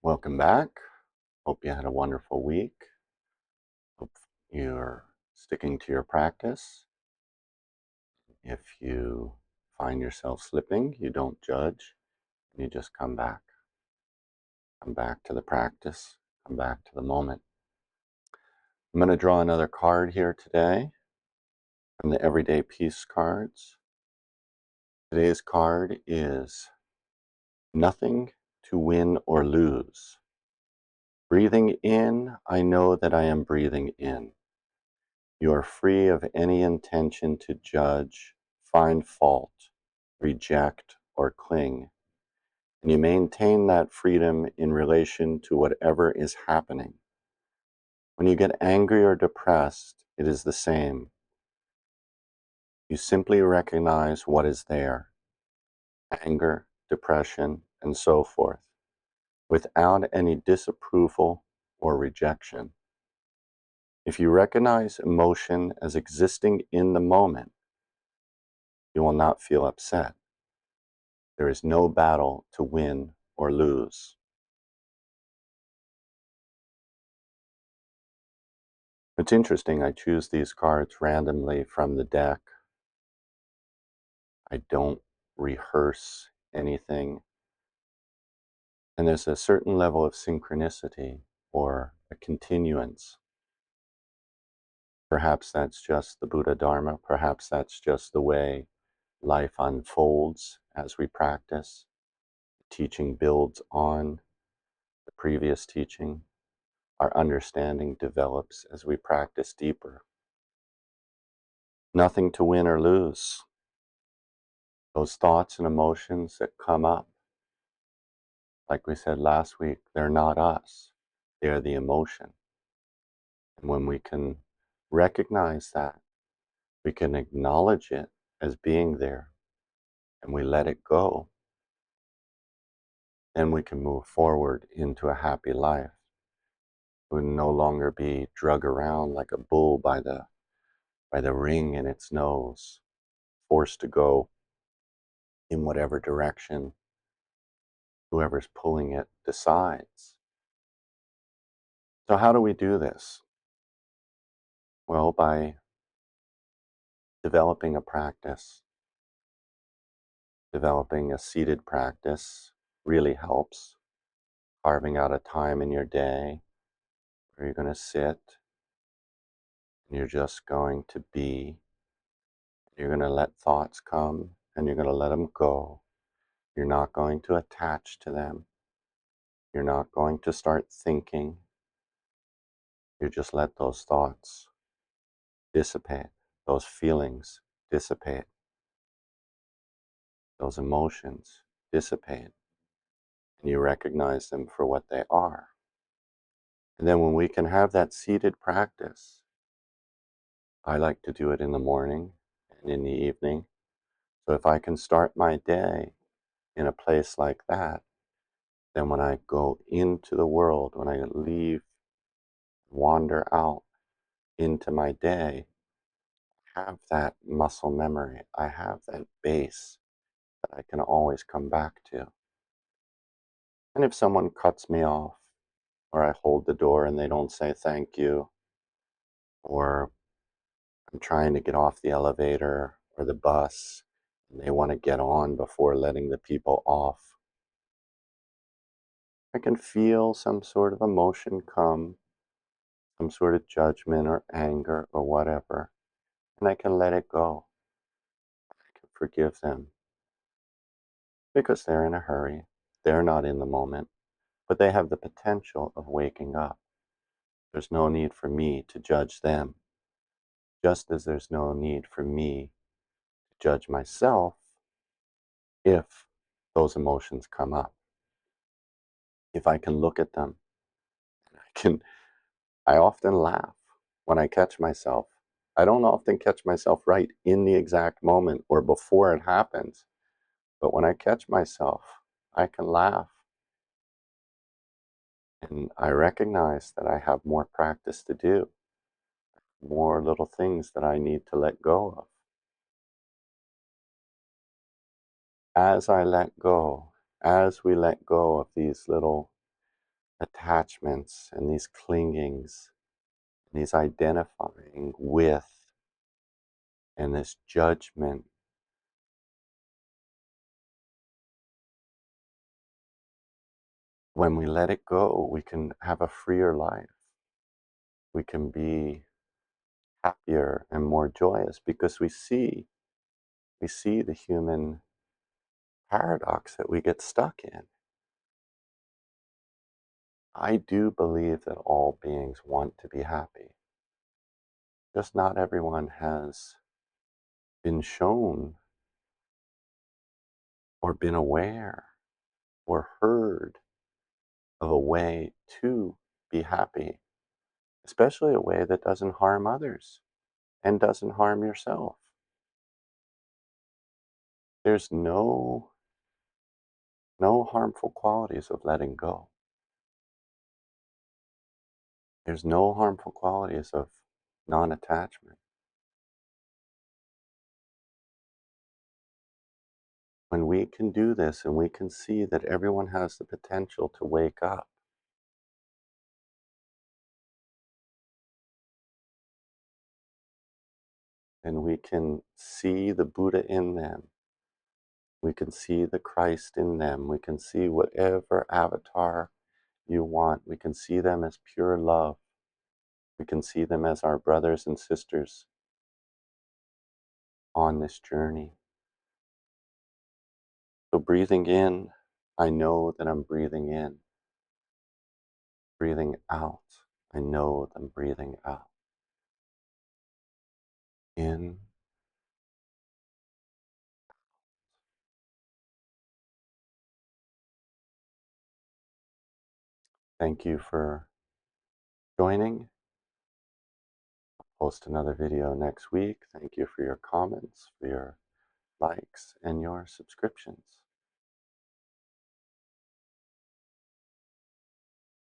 Welcome back. Hope you had a wonderful week. Hope you're sticking to your practice. If you find yourself slipping, you don't judge. You just come back. Come back to the practice. Come back to the moment. I'm going to draw another card here today from the Everyday Peace cards. Today's card is nothing to win or lose. Breathing in, I know that I am breathing in. You are free of any intention to judge, find fault, reject, or cling, and you maintain that freedom in relation to whatever is happening. When you get angry or depressed, it is the same. You simply recognize what is there, anger, depression, and so forth, without any disapproval or rejection. If you recognize emotion as existing in the moment, you will not feel upset. There is no battle to win or lose. It's interesting, I choose these cards randomly from the deck. I don't rehearse anything. And there's a certain level of synchronicity or a continuance. Perhaps that's just the Buddha Dharma. Perhaps that's just the way life unfolds as we practice. The teaching builds on the previous teaching. Our understanding develops as we practice deeper. Nothing to win or lose. Those thoughts and emotions that come up, like we said last week, they're not us. They're the emotion. And when we can recognize that, we can acknowledge it as being there, and we let it go, then we can move forward into a happy life. We will no longer be drug around like a bull by the ring in its nose, forced to go in whatever direction whoever's pulling it decides. So how do we do this? Well, by developing a practice. Developing a seated practice really helps. Carving out a time in your day where you're going to sit and you're just going to be. You're going to let thoughts come and you're going to let them go. You're not going to attach to them. You're not going to start thinking. You just let those thoughts dissipate, those feelings dissipate, those emotions dissipate, and you recognize them for what they are. And then when we can have that seated practice, I like to do it in the morning and in the evening. So if I can start my day in a place like that, then when I go into the world, when I leave, wander out into my day, I have that muscle memory. I have that base that I can always come back to. And if someone cuts me off, or I hold the door and they don't say thank you, or I'm trying to get off the elevator or the bus and they want to get on before letting the people off, I can feel some sort of emotion come, some sort of judgment or anger or whatever, and I can let it go. I can forgive them because they're in a hurry. They're not in the moment, but they have the potential of waking up. There's no need for me to judge them, just as there's no need for me to judge myself if those emotions come up. If I can look at them, I often laugh when I catch myself. I don't often catch myself right in the exact moment or before it happens, but when I catch myself, I can laugh. And I recognize that I have more practice to do, more little things that I need to let go of. As I let go, as we let go of these little attachments and these clingings, and these identifying with, and this judgment. When we let it go, we can have a freer life. We can be happier and more joyous because we see the human paradox that we get stuck in. I do believe that all beings want to be happy. Just not everyone has been shown or been aware or heard of a way to be happy, especially a way that doesn't harm others and doesn't harm yourself. There's no harmful qualities of letting go. There's no harmful qualities of non-attachment. When we can do this and we can see that everyone has the potential to wake up, and we can see the Buddha in them, we can see the Christ in them, we can see whatever avatar you want, we can see them as pure love, we can see them as our brothers and sisters on this journey. So breathing in, I know that I'm breathing in. Breathing out, I know that I'm breathing out. In, thank you for joining. I'll post another video next week. Thank you for your comments, for your likes, and your subscriptions.